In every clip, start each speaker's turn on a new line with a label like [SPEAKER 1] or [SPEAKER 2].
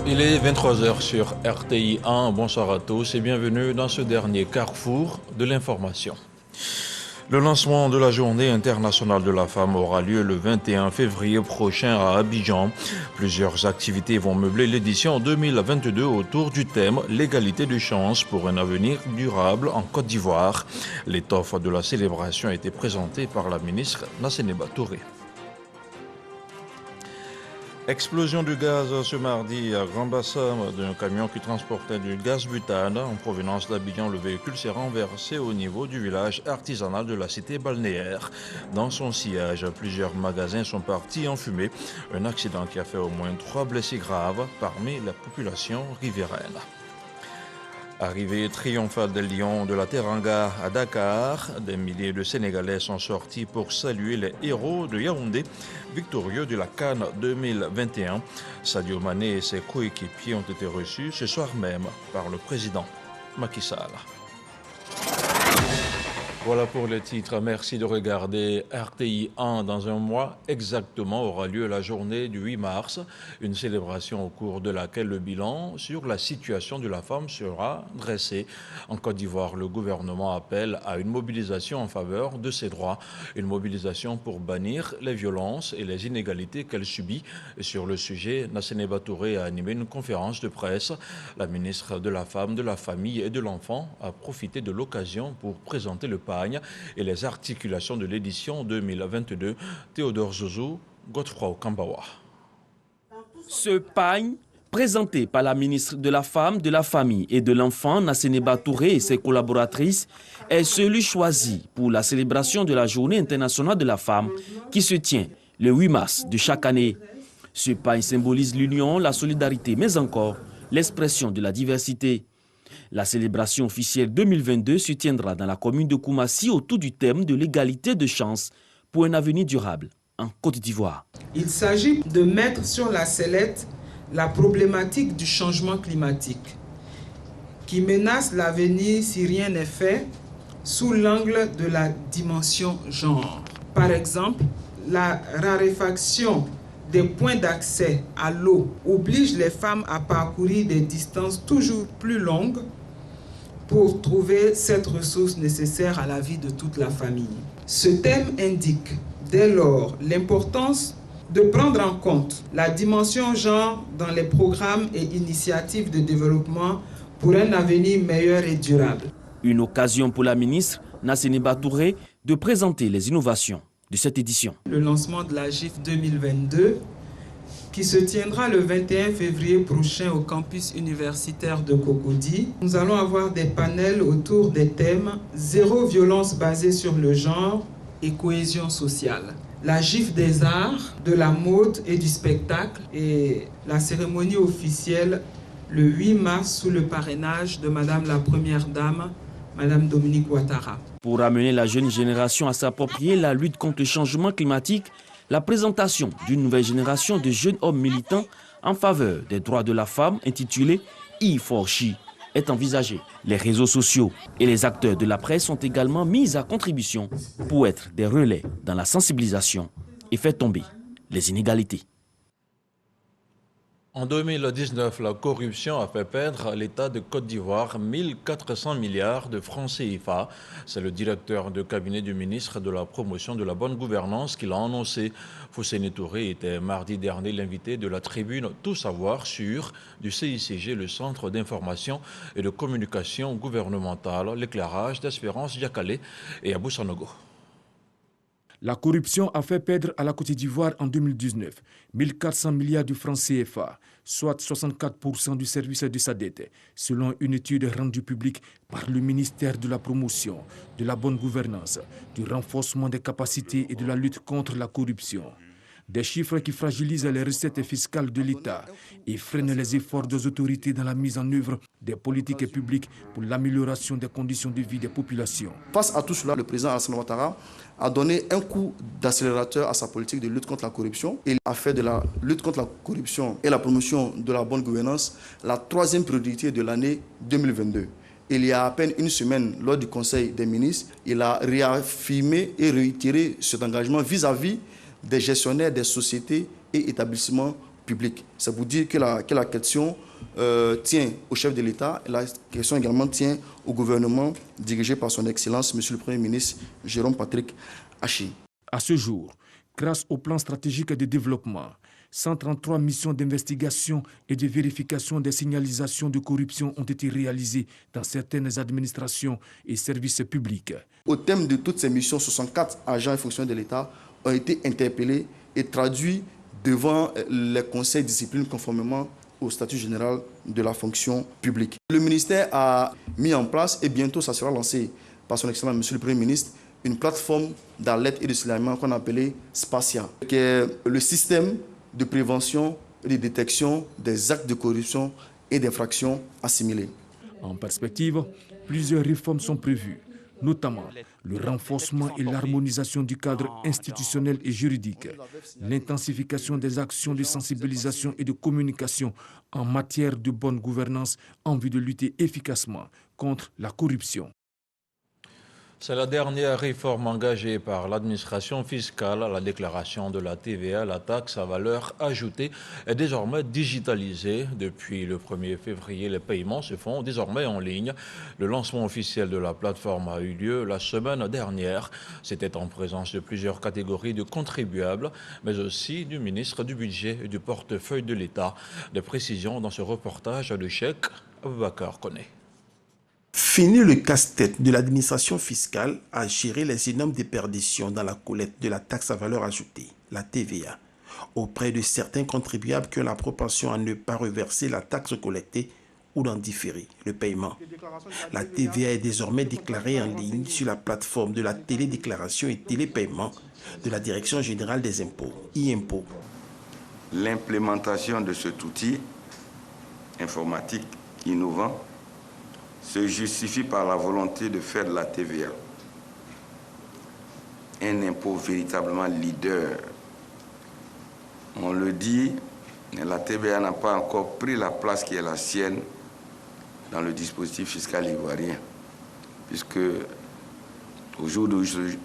[SPEAKER 1] Il est 23 heures sur RTI 1. Bonsoir à tous et bienvenue dans ce dernier carrefour de l'information. Le lancement de la Journée internationale de la femme aura lieu le 21 février prochain à Abidjan. Plusieurs activités vont meubler l'édition 2022 autour du thème « L'égalité de chance pour un avenir durable en Côte d'Ivoire ». L'étoffe de la célébration a été présentée par la ministre Nasseneba Touré. Explosion du gaz ce mardi à Grand Bassam d'un camion qui transportait du gaz butane en provenance d'Abidjan. Le véhicule s'est renversé au niveau du village artisanal de la cité balnéaire. Dans son sillage, plusieurs magasins sont partis en fumée. Un accident qui a fait au moins 3 blessés graves parmi la population riveraine. Arrivée triomphale des Lions de la Teranga à Dakar, des milliers de Sénégalais sont sortis pour saluer les héros de Yaoundé, victorieux de la CAN 2021. Sadio Mané et ses coéquipiers ont été reçus ce soir même par le président Macky Sall. Voilà pour les titres. Merci de regarder RTI 1. Dans un mois exactement aura lieu la journée du 8 mars, une célébration au cours de laquelle le bilan sur la situation de la femme sera dressé. En Côte d'Ivoire, le gouvernement appelle à une mobilisation en faveur de ses droits, une mobilisation pour bannir les violences et les inégalités qu'elle subit. Et sur le sujet, Nasseneba Touré a animé une conférence de presse. La ministre de la Femme, de la Famille et de l'Enfant a profité de l'occasion pour présenter le et les articulations de l'édition 2022. Théodore Zouzou, Godefroy Kambawa.
[SPEAKER 2] Ce pagne, présenté par la ministre de la Femme, de la Famille et de l'Enfant, Nasseneba Touré et ses collaboratrices, est celui choisi pour la célébration de la Journée internationale de la femme qui se tient le 8 mars de chaque année. Ce pagne symbolise l'union, la solidarité, mais encore l'expression de la diversité. La célébration officielle 2022 se tiendra dans la commune de Koumassi autour du thème de l'égalité de chance pour un avenir durable en Côte d'Ivoire.
[SPEAKER 3] Il s'agit de mettre sur la sellette la problématique du changement climatique qui menace l'avenir si rien n'est fait sous l'angle de la dimension genre. Par exemple, la raréfaction des points d'accès à l'eau oblige les femmes à parcourir des distances toujours plus longues pour trouver cette ressource nécessaire à la vie de toute la famille. Ce thème indique dès lors l'importance de prendre en compte la dimension genre dans les programmes et initiatives de développement pour un avenir meilleur et durable.
[SPEAKER 2] Une occasion pour la ministre Nasseneba Touré de présenter les innovations de cette édition.
[SPEAKER 3] Le lancement de la GIF 2022 qui se tiendra le 21 février prochain au campus universitaire de Cocody. Nous allons avoir des panels autour des thèmes zéro violence basée sur le genre et cohésion sociale. La GIF des arts, de la mode et du spectacle et la cérémonie officielle le 8 mars sous le parrainage de Madame la Première Dame, Madame Dominique Ouattara.
[SPEAKER 2] Pour amener la jeune génération à s'approprier la lutte contre le changement climatique, la présentation d'une nouvelle génération de jeunes hommes militants en faveur des droits de la femme intitulée E4She est envisagée. Les réseaux sociaux et les acteurs de la presse sont également mis à contribution pour être des relais dans la sensibilisation et faire tomber les inégalités.
[SPEAKER 1] En 2019, la corruption a fait perdre à l'État de Côte d'Ivoire 1400 milliards de francs CFA. C'est le directeur de cabinet du ministre de la Promotion de la Bonne Gouvernance qui l'a annoncé. Fousseyni Touré était mardi dernier l'invité de la tribune Tout savoir sur du CICG, le Centre d'information et de communication gouvernementale, l'éclairage d'Espérance Diakalé et Abou Sanogo.
[SPEAKER 4] La corruption a fait perdre à la Côte d'Ivoire en 2019 1400 milliards de francs CFA, soit 64% du service de sa dette, selon une étude rendue publique par le ministère de la Promotion, de la Bonne Gouvernance, du renforcement des capacités et de la lutte contre la corruption. Des chiffres qui fragilisent les recettes fiscales de l'État et freinent les efforts des autorités dans la mise en œuvre des politiques publiques pour l'amélioration des conditions de vie des populations.
[SPEAKER 5] Face à tout cela, le président Alassane Ouattara a donné un coup d'accélérateur à sa politique de lutte contre la corruption. Il a fait de la lutte contre la corruption et la promotion de la bonne gouvernance la troisième priorité de l'année 2022. Il y a à peine une semaine, lors du Conseil des ministres, il a réaffirmé et réitéré cet engagement vis-à-vis des gestionnaires des sociétés et établissements publique. C'est pour dire que la question tient au chef de l'État, et la question également tient au gouvernement dirigé par son Excellence, Monsieur le Premier ministre Jérôme Patrick Achi.
[SPEAKER 4] À ce jour, grâce au plan stratégique de développement, 133 missions d'investigation et de vérification des signalisations de corruption ont été réalisées dans certaines administrations et services publics.
[SPEAKER 5] Au terme de toutes ces missions, 64 agents et fonctionnaires de l'État ont été interpellés et traduits devant les conseils de discipline conformément au statut général de la fonction publique. Le ministère a mis en place, et bientôt ça sera lancé par son Excellence Monsieur le Premier ministre, une plateforme d'alerte et de signalement qu'on a appelée SPACIA, qui est le système de prévention et de détection des actes de corruption et d'infractions assimilées.
[SPEAKER 4] En perspective, plusieurs réformes sont prévues, notamment le renforcement et l'harmonisation du cadre institutionnel et juridique, l'intensification des actions de sensibilisation et de communication en matière de bonne gouvernance en vue de lutter efficacement contre la corruption.
[SPEAKER 1] C'est la dernière réforme engagée par l'administration fiscale. La déclaration de la TVA, la taxe à valeur ajoutée, est désormais digitalisée. Depuis le 1er février, les paiements se font désormais en ligne. Le lancement officiel de la plateforme a eu lieu la semaine dernière. C'était en présence de plusieurs catégories de contribuables, mais aussi du ministre du Budget et du portefeuille de l'État. Des précisions dans ce reportage de Cheikh Aboubakar Koné.
[SPEAKER 6] Fini le casse-tête de l'administration fiscale à gérer les énormes déperditions dans la collecte de la taxe à valeur ajoutée, la TVA, auprès de certains contribuables qui ont la propension à ne pas reverser la taxe collectée ou d'en différer le paiement. La TVA est désormais déclarée en ligne sur la plateforme de la télédéclaration et télépaiement de la Direction générale des impôts, I-Impôts.
[SPEAKER 7] L'implémentation de cet outil informatique innovant se justifie par la volonté de faire de la TVA un impôt véritablement leader. On le dit, la TVA n'a pas encore pris la place qui est la sienne dans le dispositif fiscal ivoirien, puisque au jour d'aujourd'hui,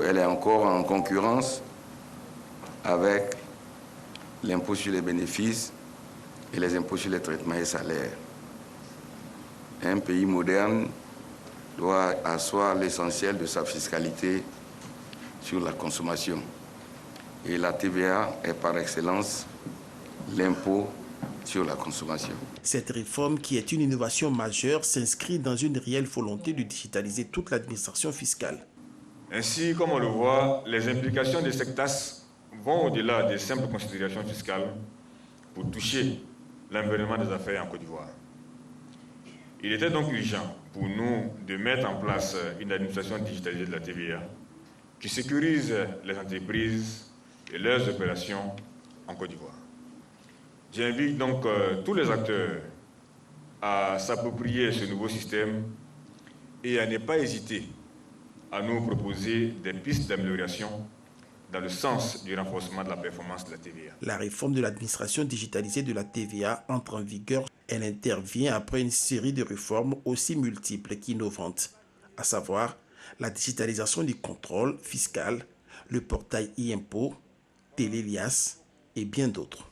[SPEAKER 7] elle est encore en concurrence avec l'impôt sur les bénéfices et les impôts sur les traitements et salaires. Un pays moderne doit asseoir l'essentiel de sa fiscalité sur la consommation. Et la TVA est par excellence l'impôt sur la consommation.
[SPEAKER 6] Cette réforme, qui est une innovation majeure, s'inscrit dans une réelle volonté de digitaliser toute l'administration fiscale.
[SPEAKER 8] Ainsi, comme on le voit, les implications de cette taxe vont au-delà des simples considérations fiscales pour toucher l'environnement des affaires en Côte d'Ivoire. Il était donc urgent pour nous de mettre en place une administration digitalisée de la TVA qui sécurise les entreprises et leurs opérations en Côte d'Ivoire. J'invite donc tous les acteurs à s'approprier ce nouveau système et à ne pas hésiter à nous proposer des pistes d'amélioration dans le sens du renforcement de la performance de la TVA.
[SPEAKER 6] La réforme de l'administration digitalisée de la TVA entre en vigueur. Elle intervient après une série de réformes aussi multiples qu'innovantes, à savoir la digitalisation du contrôle fiscal, le portail e-impôt, Télélias et bien d'autres.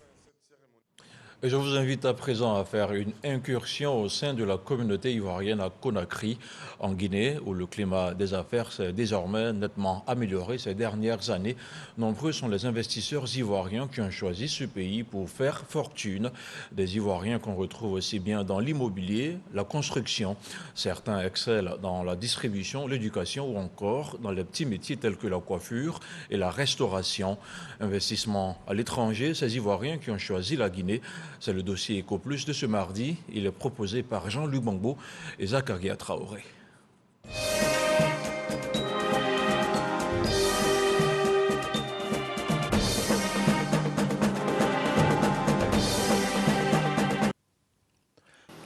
[SPEAKER 1] Et je vous invite à présent à faire une incursion au sein de la communauté ivoirienne à Conakry, en Guinée, où le climat des affaires s'est désormais nettement amélioré ces dernières années. Nombreux sont les investisseurs ivoiriens qui ont choisi ce pays pour faire fortune. Des Ivoiriens qu'on retrouve aussi bien dans l'immobilier, la construction. Certains excellent dans la distribution, l'éducation ou encore dans les petits métiers tels que la coiffure et la restauration. Investissement à l'étranger, ces Ivoiriens qui ont choisi la Guinée. C'est le dossier EcoPlus de ce mardi. Il est proposé par Jean-Luc Bangbo et Zakaria Traoré.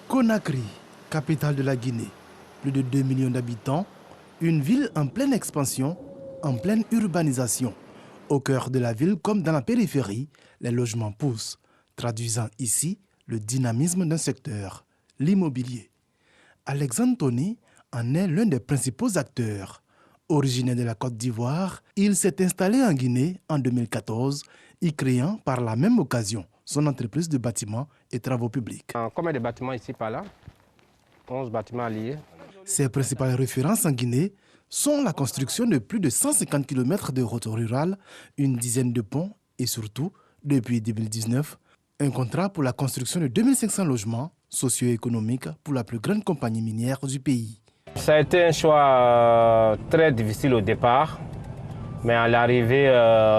[SPEAKER 9] Conakry, capitale de la Guinée. Plus de 2 millions d'habitants, une ville en pleine expansion, en pleine urbanisation. Au cœur de la ville comme dans la périphérie, les logements poussent, traduisant ici le dynamisme d'un secteur, l'immobilier. Alexandre Tony en est l'un des principaux acteurs. Originaire de la Côte d'Ivoire, il s'est installé en Guinée en 2014, y créant par la même occasion son entreprise de bâtiments et travaux publics.
[SPEAKER 10] Combien de bâtiments ici par là? 11 bâtiments liés.
[SPEAKER 9] Ses principales références en Guinée sont la construction de plus de 150 km de routes rurales, une dizaine de ponts et surtout, depuis 2019, un contrat pour la construction de 2500 logements socio-économiques pour la plus grande compagnie minière du pays.
[SPEAKER 10] Ça a été un choix très difficile au départ, mais à l'arrivée,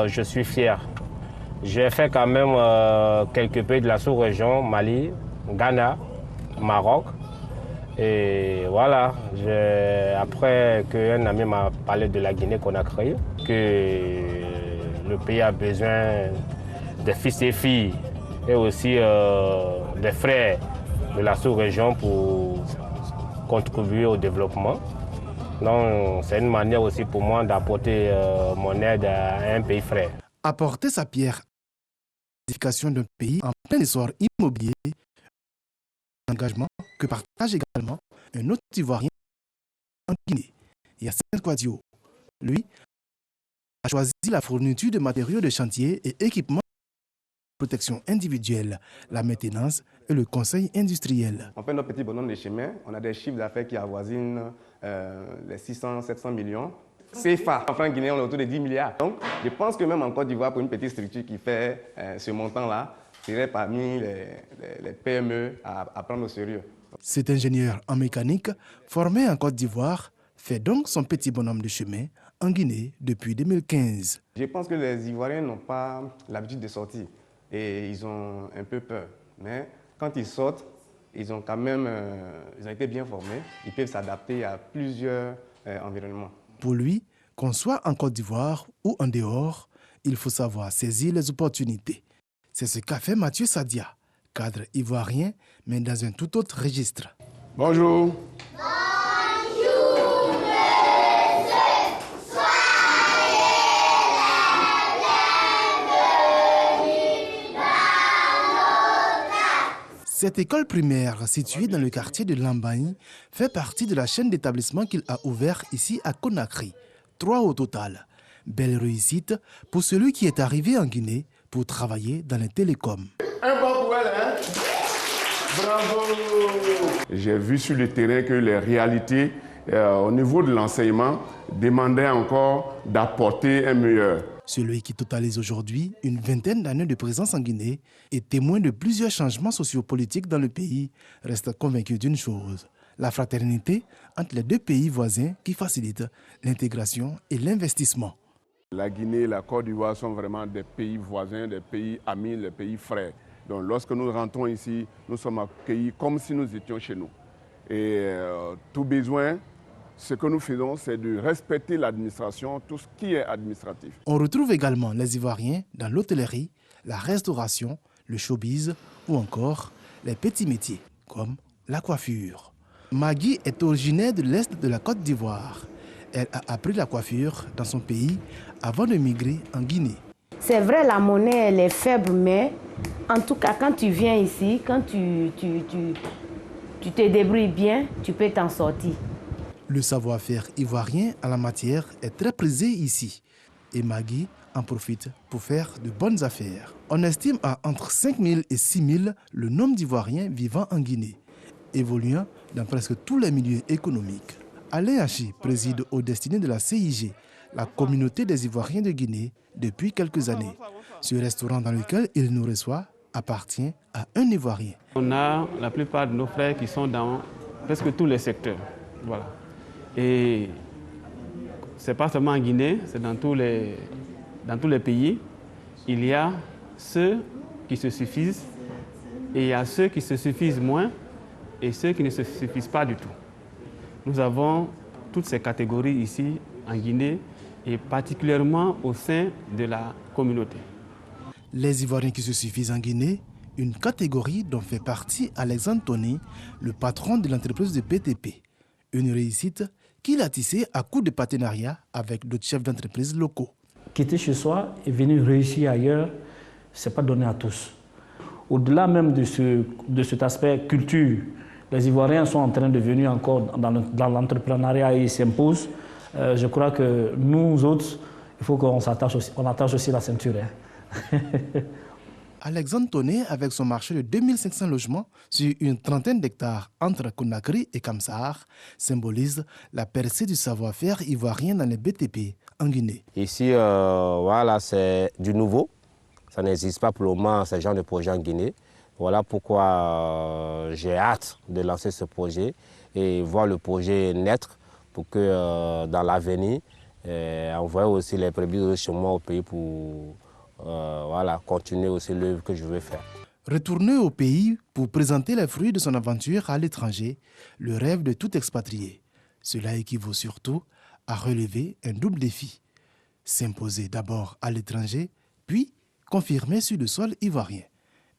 [SPEAKER 10] je suis fier. J'ai fait quand même quelques pays de la sous-région, Mali, Ghana, Maroc. Et voilà, après qu'un ami m'a parlé de la Guinée-Conakry, que le pays a besoin des fils et filles et aussi des frères de la sous-région pour contribuer au développement. Donc c'est une manière aussi pour moi d'apporter mon aide à un pays frère.
[SPEAKER 9] Apporter sa pierre à l'édification d'un pays en plein essor immobilier, un engagement que partage également un autre Ivoirien en Guinée, Yacine Kouadio. Lui a choisi la fourniture de matériaux de chantier et équipements de protection individuelle, la maintenance et le conseil industriel.
[SPEAKER 11] On fait notre petit bonhomme de chemin, on a des chiffres d'affaires qui avoisinent les 600-700 millions. CFA, en francs guinéens, on est autour de 10 milliards. Donc, je pense que même en Côte d'Ivoire, pour une petite structure qui fait ce montant-là, serait parmi les PME à prendre au sérieux.
[SPEAKER 9] Cet ingénieur en mécanique, formé en Côte d'Ivoire, fait donc son petit bonhomme de chemin en Guinée depuis 2015.
[SPEAKER 11] Je pense que les Ivoiriens n'ont pas l'habitude de sortir et ils ont un peu peur. Mais quand ils sortent, ils ont quand même ils ont été bien formés. Ils peuvent s'adapter à plusieurs environnements.
[SPEAKER 9] Pour lui, qu'on soit en Côte d'Ivoire ou en dehors, il faut savoir saisir les opportunités. C'est ce qu'a fait Mathieu Sadia, cadre ivoirien, mais dans un tout autre registre.
[SPEAKER 12] Bonjour.
[SPEAKER 9] Cette école primaire, située dans le quartier de Lambagne, fait partie de la chaîne d'établissements qu'il a ouvert ici à Conakry. 3 au total. Belle réussite pour celui qui est arrivé en Guinée pour travailler dans les télécoms.
[SPEAKER 12] Un bon pour elle, hein? Bravo! J'ai vu sur le terrain que les réalités au niveau de l'enseignement demandaient encore d'apporter un meilleur.
[SPEAKER 9] Celui qui totalise aujourd'hui une vingtaine d'années de présence en Guinée et témoin de plusieurs changements sociopolitiques dans le pays, reste convaincu d'une chose: la fraternité entre les deux pays voisins qui facilite l'intégration et l'investissement.
[SPEAKER 12] La Guinée et la Côte d'Ivoire sont vraiment des pays voisins, des pays amis, des pays frères. Donc lorsque nous rentrons ici, nous sommes accueillis comme si nous étions chez nous. Et tout besoin, ce que nous faisons, c'est de respecter l'administration, tout ce qui est administratif.
[SPEAKER 9] On retrouve également les Ivoiriens dans l'hôtellerie, la restauration, le showbiz ou encore les petits métiers comme la coiffure. Maggie est originaire de l'Est de la Côte d'Ivoire. Elle a appris la coiffure dans son pays avant de migrer en Guinée.
[SPEAKER 13] C'est vrai, la monnaie elle est faible, mais en tout cas, quand tu viens ici, quand tu te débrouilles bien, tu peux t'en sortir.
[SPEAKER 9] Le savoir-faire ivoirien en la matière est très prisé ici. Et Maggie en profite pour faire de bonnes affaires. On estime à entre 5 000 et 6 000 le nombre d'Ivoiriens vivant en Guinée, évoluant dans presque tous les milieux économiques. Alain Hachi préside aux destinées de la CIG, la communauté des Ivoiriens de Guinée, depuis quelques années. Ce restaurant dans lequel il nous reçoit appartient à un Ivoirien.
[SPEAKER 14] On a la plupart de nos frères qui sont dans presque tous les secteurs. Voilà. Et ce n'est pas seulement en Guinée, c'est dans tous les pays. Il y a ceux qui se suffisent et il y a ceux qui se suffisent moins et ceux qui ne se suffisent pas du tout. Nous avons toutes ces catégories ici en Guinée et particulièrement au sein de la communauté.
[SPEAKER 9] Les Ivoiriens qui se suffisent en Guinée, une catégorie dont fait partie Alexandre Tony, le patron de l'entreprise de BTP. Une réussite qu'il a tissée à coup de partenariat avec d'autres chefs d'entreprise locaux.
[SPEAKER 15] Quitter chez soi et venir réussir ailleurs, ce n'est pas donné à tous. Au-delà même de cet aspect culture, les Ivoiriens sont en train de venir encore dans l'entrepreneuriat et ils s'imposent. Je crois que nous autres, il faut qu'on attache aussi la ceinture. Hein.
[SPEAKER 9] Alexandre Tonné, avec son marché de 2500 logements sur une trentaine d'hectares entre Conakry et Kamsar, symbolise la percée du savoir-faire ivoirien dans les BTP en Guinée.
[SPEAKER 10] Ici, voilà, c'est du nouveau. Ça n'existe pas pour le moment, ce genre de projet en Guinée. Voilà pourquoi j'ai hâte de lancer ce projet et voir le projet naître pour que dans l'avenir, envoyer aussi les prémices chez moi au pays pour voilà, continuer aussi l'œuvre que je veux faire.
[SPEAKER 9] Retourner au pays pour présenter les fruits de son aventure à l'étranger, le rêve de tout expatrié. Cela équivaut surtout à relever un double défi. S'imposer d'abord à l'étranger, puis confirmer sur le sol ivoirien.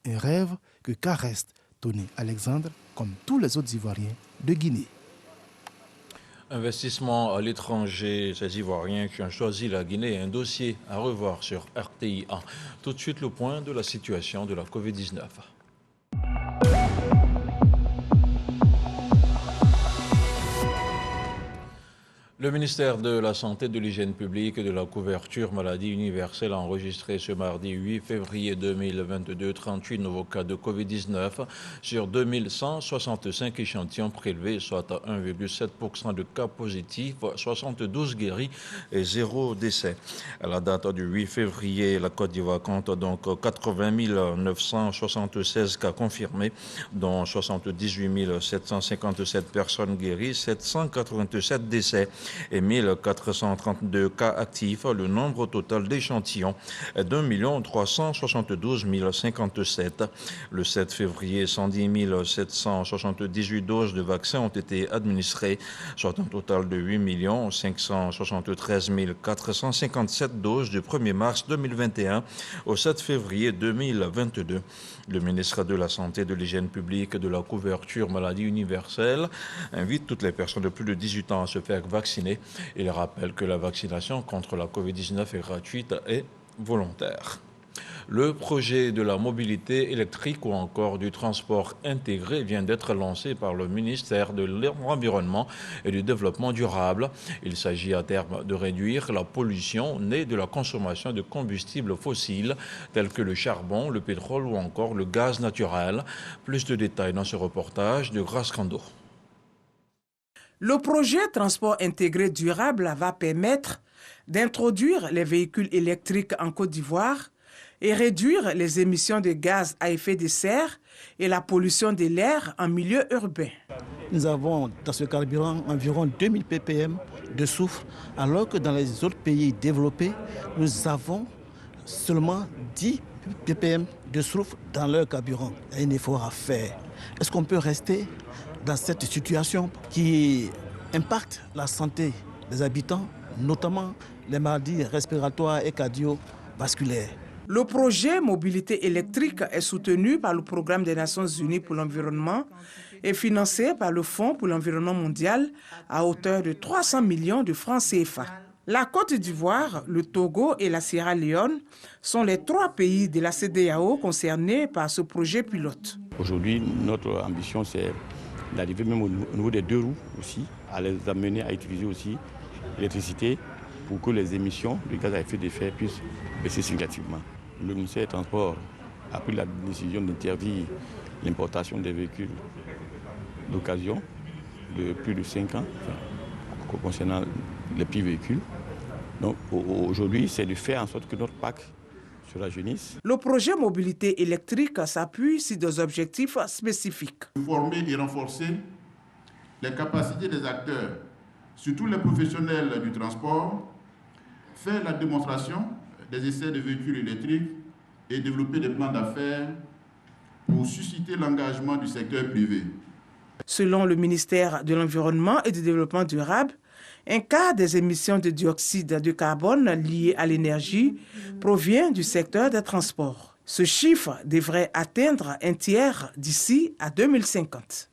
[SPEAKER 9] Un rêve que caresse Tonné Alexandre comme tous les autres Ivoiriens de Guinée.
[SPEAKER 1] Investissement à l'étranger, ces Ivoiriens qui ont choisi la Guinée, un dossier à revoir sur RTI 1. Tout de suite le point de la situation de la Covid-19. Le ministère de la Santé, de l'Hygiène publique et de la couverture maladie universelle a enregistré ce mardi 8 février 2022 38 nouveaux cas de Covid-19 sur 2165 échantillons prélevés, soit 1,7% de cas positifs, 72 guéris et 0 décès. À la date du 8 février, la Côte d'Ivoire compte donc 80 976 cas confirmés, dont 78 757 personnes guéries, 787 décès et 1432 cas actifs. Le nombre total d'échantillons est d'1 372 057. Le 7 février, 110 778 doses de vaccins ont été administrées, soit un total de 8 573 457 doses du 1er mars 2021 au 7 février 2022. Le ministre de la Santé, de l'Hygiène publique et de la couverture maladie universelle invite toutes les personnes de plus de 18 ans à se faire vacciner. Il rappelle que la vaccination contre la Covid-19 est gratuite et volontaire. Le projet de la mobilité électrique ou encore du transport intégré vient d'être lancé par le ministère de l'Environnement et du Développement durable. Il s'agit à terme de réduire la pollution née de la consommation de combustibles fossiles tels que le charbon, le pétrole ou encore le gaz naturel. Plus de détails dans ce reportage de Grace Kando.
[SPEAKER 3] Le projet Transport intégré durable va permettre d'introduire les véhicules électriques en Côte d'Ivoire et réduire les émissions de gaz à effet de serre et la pollution de l'air en milieu urbain.
[SPEAKER 16] Nous avons dans ce carburant environ 2000 ppm de soufre, alors que dans les autres pays développés, nous avons seulement 10 ppm de soufre dans leur carburant. Il y a un effort à faire. Est-ce qu'on peut rester dans cette situation qui impacte la santé des habitants, notamment les maladies respiratoires et cardiovasculaires?
[SPEAKER 3] Le projet Mobilité électrique est soutenu par le Programme des Nations Unies pour l'environnement et financé par le Fonds pour l'environnement mondial à hauteur de 300 millions de francs CFA. La Côte d'Ivoire, le Togo et la Sierra Leone sont les 3 pays de la CEDEAO concernés par ce projet pilote.
[SPEAKER 17] Aujourd'hui, notre ambition, c'est d'arriver même au niveau des 2 roues aussi, à les amener à utiliser aussi l'électricité pour que les émissions de gaz à effet de serre puissent baisser significativement. Le ministère des Transports a pris la décision d'interdire l'importation des véhicules d'occasion de plus de 5 ans, concernant les petits véhicules. Donc aujourd'hui, c'est de faire en sorte que notre parc se rajeunisse.
[SPEAKER 3] Le projet Mobilité électrique s'appuie sur des objectifs spécifiques.
[SPEAKER 18] Former et renforcer les capacités des acteurs, surtout les professionnels du transport, faire la démonstration des essais de véhicules électriques et développer des plans d'affaires pour susciter l'engagement du secteur privé.
[SPEAKER 3] Selon le ministère de l'Environnement et du Développement durable, un quart des émissions de dioxyde de carbone liées à l'énergie provient du secteur des transports. Ce chiffre devrait atteindre un tiers d'ici à 2050.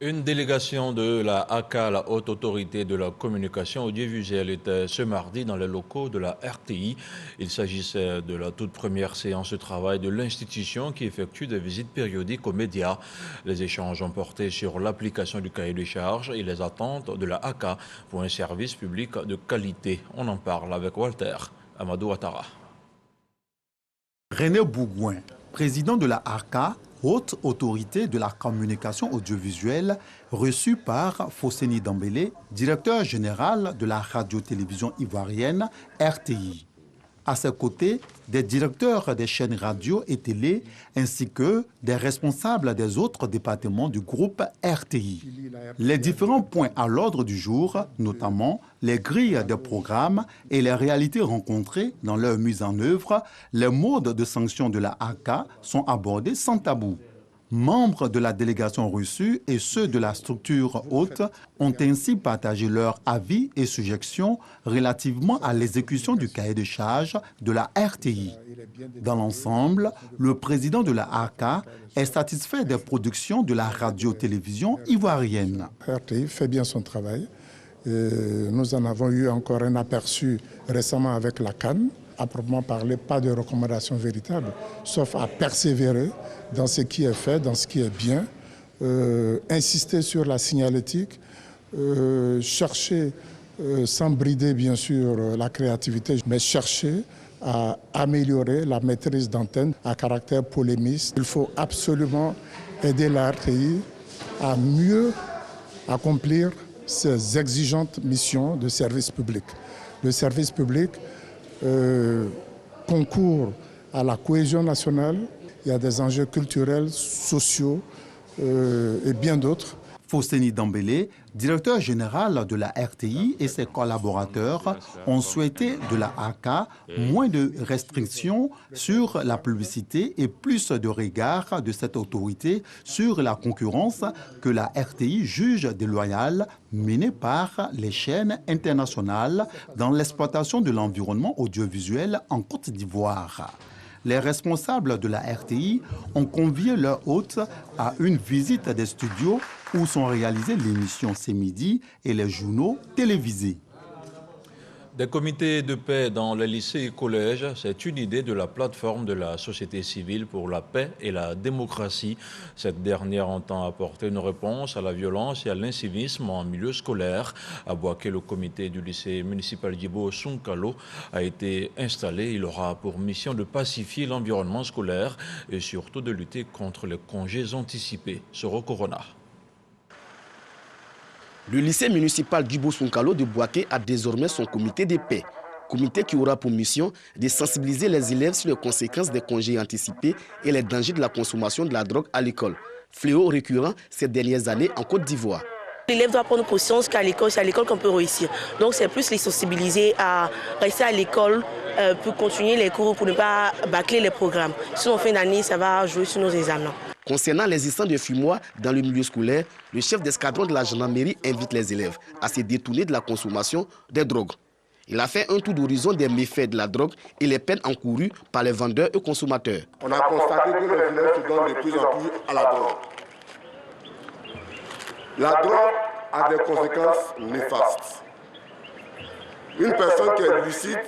[SPEAKER 1] Une délégation de la ACA, la Haute Autorité de la Communication Audiovisuelle, était ce mardi dans les locaux de la RTI. Il s'agissait de la toute première séance de travail de l'institution qui effectue des visites périodiques aux médias. Les échanges ont porté sur l'application du cahier de charges et les attentes de la ACA pour un service public de qualité. On en parle avec Walter Amadou Ouattara.
[SPEAKER 19] René Bougouin, président de la ARCA, haute autorité de la communication audiovisuelle, reçu par Fosséni Dambélé, directeur général de la radio-télévision ivoirienne RTI. À ses côtés, des directeurs des chaînes radio et télé, ainsi que des responsables des autres départements du groupe RTI. Les différents points à l'ordre du jour, notamment les grilles de programmes et les réalités rencontrées dans leur mise en œuvre, les modes de sanction de la ARCA sont abordés sans tabou. Membres de la délégation reçue et ceux de la structure haute ont ainsi partagé leurs avis et suggestions relativement à l'exécution du cahier de charges de la RTI. Dans l'ensemble, le président de la ARCA est satisfait des productions de la radio-télévision ivoirienne.
[SPEAKER 20] RTI fait bien son travail. Nous en avons eu encore un aperçu récemment avec la Cannes. À proprement parler, pas de recommandations véritables, sauf à persévérer dans ce qui est fait, dans ce qui est bien, insister sur la signalétique, chercher, sans brider bien sûr la créativité, mais chercher à améliorer la maîtrise d'antenne à caractère polémiste. Il faut absolument aider la RTI à mieux accomplir ses exigeantes missions de service public. Le service public concourt à la cohésion nationale, il y a des enjeux culturels, sociaux et bien d'autres.
[SPEAKER 19] Fosséni Dambélé, directeur général de la RTI et ses collaborateurs ont souhaité de la ARCA moins de restrictions sur la publicité et plus de regard de cette autorité sur la concurrence que la RTI juge déloyale menée par les chaînes internationales dans l'exploitation de l'environnement audiovisuel en Côte d'Ivoire. Les responsables de la RTI ont convié leur hôte à une visite des studios où sont réalisées l'émission C'est Midi et les journaux télévisés.
[SPEAKER 1] Des comités de paix dans les lycées et collèges, c'est une idée de la plateforme de la société civile pour la paix et la démocratie. Cette dernière entend apporter une réponse à la violence et à l'incivisme en milieu scolaire. À Bouaké, le comité du lycée municipal d'Ibo Sunkalo a été installé. Il aura pour mission de pacifier l'environnement scolaire et surtout de lutter contre les congés anticipés. Soro Corona.
[SPEAKER 21] Le lycée municipal d'Ibo Sunkalo de Bouaké a désormais son comité de paix. Comité qui aura pour mission de sensibiliser les élèves sur les conséquences des congés anticipés et les dangers de la consommation de la drogue à l'école. Fléau récurrent ces dernières années en Côte d'Ivoire.
[SPEAKER 22] L'élève doit prendre conscience qu'à l'école, c'est à l'école qu'on peut réussir. Donc c'est plus les sensibiliser à rester à l'école pour continuer les cours, pour ne pas bâcler les programmes. Sinon, en fin d'année, ça va jouer sur nos examens.
[SPEAKER 21] Concernant l'existence de fumoirs dans le milieu scolaire, le chef d'escadron de la gendarmerie invite les élèves à se détourner de la consommation des drogues. Il a fait un tour d'horizon des méfaits de la drogue et les peines encourues par les vendeurs et consommateurs.
[SPEAKER 23] On a constaté que les élèves se donnent de plus en plus à la drogue. La drogue a des conséquences néfastes. Une personne qui est lucide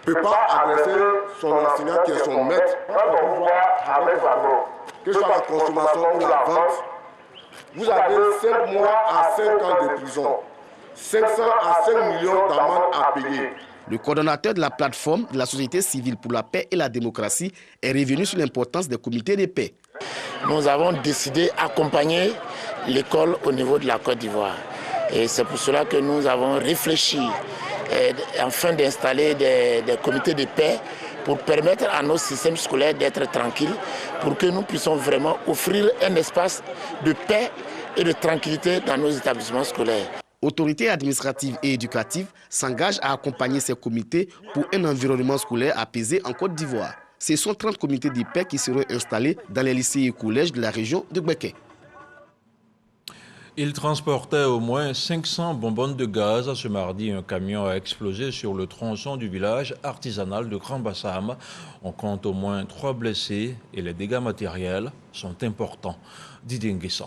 [SPEAKER 23] ne peut pas agresser son enseignant qui est son maître avec sa drogue. Que ce soit la consommation ou la vente, vous avez 5 mois à 5 ans de prison, 500 à 5 millions d'amendes à payer.
[SPEAKER 21] Le coordonnateur de la plateforme de la société civile pour la paix et la démocratie est revenu sur l'importance des comités de paix.
[SPEAKER 24] Nous avons décidé d'accompagner l'école au niveau de la Côte d'Ivoire. Et c'est pour cela que nous avons réfléchi afin d'installer des comités de paix pour permettre à nos systèmes scolaires d'être tranquilles, pour que nous puissions vraiment offrir un espace de paix et de tranquillité dans nos établissements scolaires.
[SPEAKER 21] Autorités administratives et éducatives s'engagent à accompagner ces comités pour un environnement scolaire apaisé en Côte d'Ivoire. Ce sont 30 comités de paix qui seront installés dans les lycées et collèges de la région de Bouaké.
[SPEAKER 1] Il transportait au moins 500 bonbonnes de gaz. Ce mardi, un camion a explosé sur le tronçon du village artisanal de Grand Bassam. On compte au moins 3 blessés et les dégâts matériels sont importants. Didier Nguessan.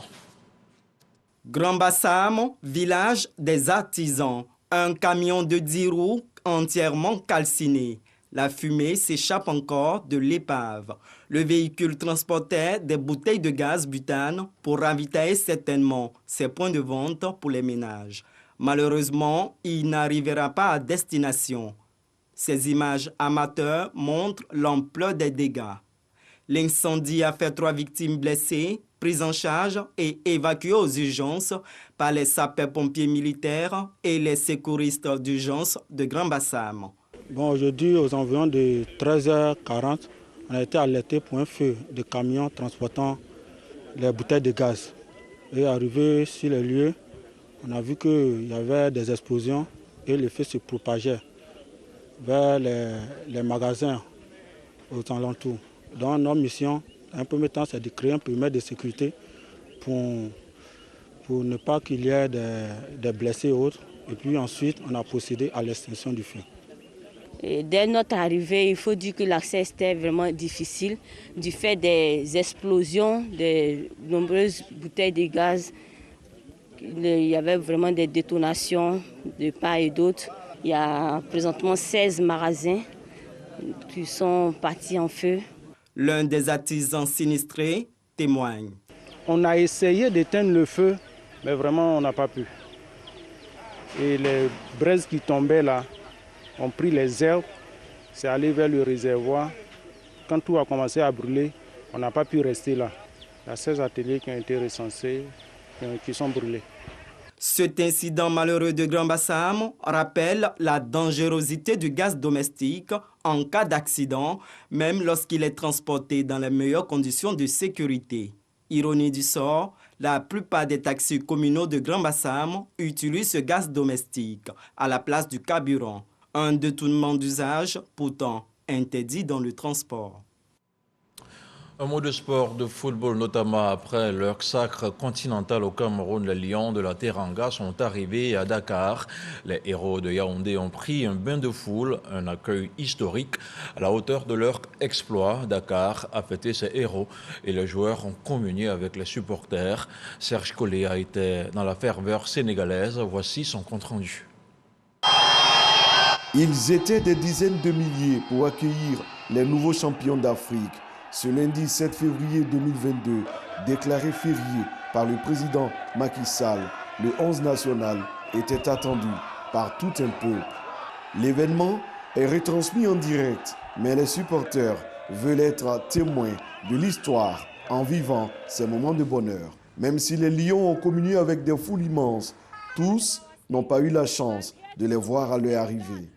[SPEAKER 25] Grand Bassam, village des artisans. Un camion de 10 roues entièrement calciné. La fumée s'échappe encore de l'épave. Le véhicule transportait des bouteilles de gaz butane pour ravitailler certainement ses points de vente pour les ménages. Malheureusement, il n'arrivera pas à destination. Ces images amateurs montrent l'ampleur des dégâts. L'incendie a fait 3 victimes blessées, prises en charge et évacuées aux urgences par les sapeurs-pompiers militaires et les secouristes d'urgence de Grand-Bassam.
[SPEAKER 2] Bon, aujourd'hui, aux environs de 13h40, on a été alerté pour un feu de camion transportant les bouteilles de gaz. Et arrivé sur les lieux, on a vu qu'il y avait des explosions et le feu se propageait vers les magasins aux alentours. Donc notre mission, en premier temps, c'est de créer un périmètre de sécurité pour ne pas qu'il y ait des blessés et autres. Et puis ensuite, on a procédé à l'extinction du feu.
[SPEAKER 13] Et dès notre arrivée, il faut dire que l'accès était vraiment difficile du fait des explosions, des nombreuses bouteilles de gaz. Il y avait vraiment des détonations de part et d'autre. Il y a présentement 16 magasins qui sont partis en feu.
[SPEAKER 25] L'un des artisans sinistrés témoigne.
[SPEAKER 2] On a essayé d'éteindre le feu, mais vraiment on n'a pas pu. Et les braises qui tombaient là ont pris les herbes, c'est allé vers le réservoir. Quand tout a commencé à brûler, on n'a pas pu rester là. Il y a 16 ateliers qui ont été recensés, qui sont brûlés.
[SPEAKER 25] Cet incident malheureux de Grand-Bassam rappelle la dangerosité du gaz domestique en cas d'accident, même lorsqu'il est transporté dans les meilleures conditions de sécurité. Ironie du sort, la plupart des taxis communaux de Grand-Bassam utilisent ce gaz domestique à la place du carburant, un détournement d'usage pourtant interdit dans le transport.
[SPEAKER 1] Un mot de sport, de football, notamment après leur sacre continental au Cameroun. Les Lions de la Teranga sont arrivés à Dakar. Les héros de Yaoundé ont pris un bain de foule, un accueil historique. À la hauteur de leur exploit, Dakar a fêté ses héros et les joueurs ont communié avec les supporters. Serge Collet a été dans la ferveur sénégalaise. Voici son compte-rendu.
[SPEAKER 4] Ils étaient des dizaines de milliers pour accueillir les nouveaux champions d'Afrique. Ce lundi 7 février 2022, déclaré férié par le président Macky Sall, le 11 national était attendu par tout un peuple. L'événement est retransmis en direct, mais les supporters veulent être témoins de l'histoire en vivant ces moments de bonheur. Même si les Lions ont communié avec des foules immenses, tous n'ont pas eu la chance de les voir à leur arrivée.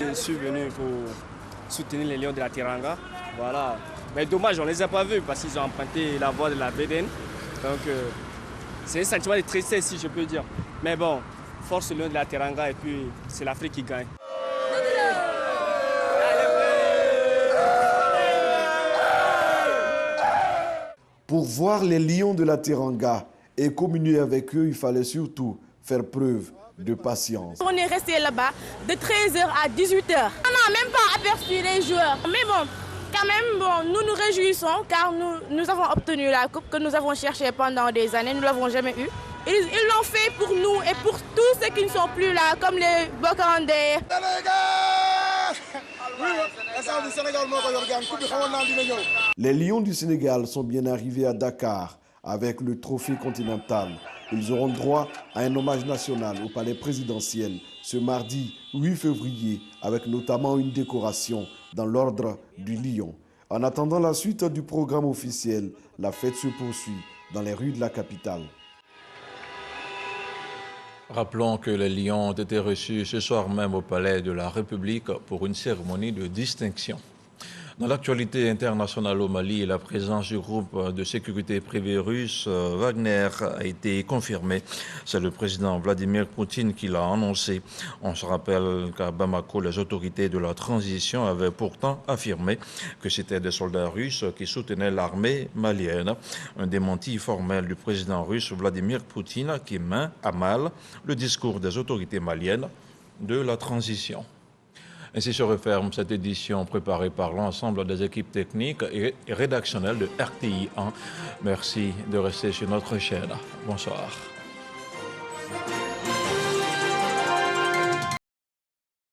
[SPEAKER 5] Je suis venu pour soutenir les Lions de la Teranga. Voilà. Mais dommage, on ne les a pas vus parce qu'ils ont emprunté la voie de la Bédène. Donc c'est un sentiment de tristesse si je peux dire. Mais bon, force Lions de la Teranga et puis c'est l'Afrique qui gagne.
[SPEAKER 4] Pour voir les Lions de la Teranga et communier avec eux, il fallait surtout faire preuve de patience.
[SPEAKER 7] On est resté là-bas de 13h à 18h. On n'a même pas aperçu les joueurs. Mais bon, quand même, nous nous réjouissons car nous avons obtenu la coupe que nous avons cherchée pendant des années. Nous ne l'avons jamais eue. Ils l'ont fait pour nous et pour tous ceux qui ne sont plus là, comme les Bokandais.
[SPEAKER 4] Les Lions du Sénégal sont bien arrivés à Dakar avec le trophée continental. Ils auront droit à un hommage national au palais présidentiel ce mardi 8 février avec notamment une décoration dans l'ordre du Lion. En attendant la suite du programme officiel, la fête se poursuit dans les rues de la capitale.
[SPEAKER 1] Rappelons que les Lions ont été reçus ce soir même au Palais de la République pour une cérémonie de distinction. Dans l'actualité internationale au Mali, la présence du groupe de sécurité privé russe Wagner a été confirmée. C'est le président Vladimir Poutine qui l'a annoncé. On se rappelle qu'à Bamako, les autorités de la transition avaient pourtant affirmé que c'était des soldats russes qui soutenaient l'armée malienne. Un démenti formel du président russe Vladimir Poutine qui met à mal le discours des autorités maliennes de la transition. Ainsi se referme cette édition préparée par l'ensemble des équipes techniques et rédactionnelles de RTI 1. Merci de rester sur notre chaîne. Bonsoir.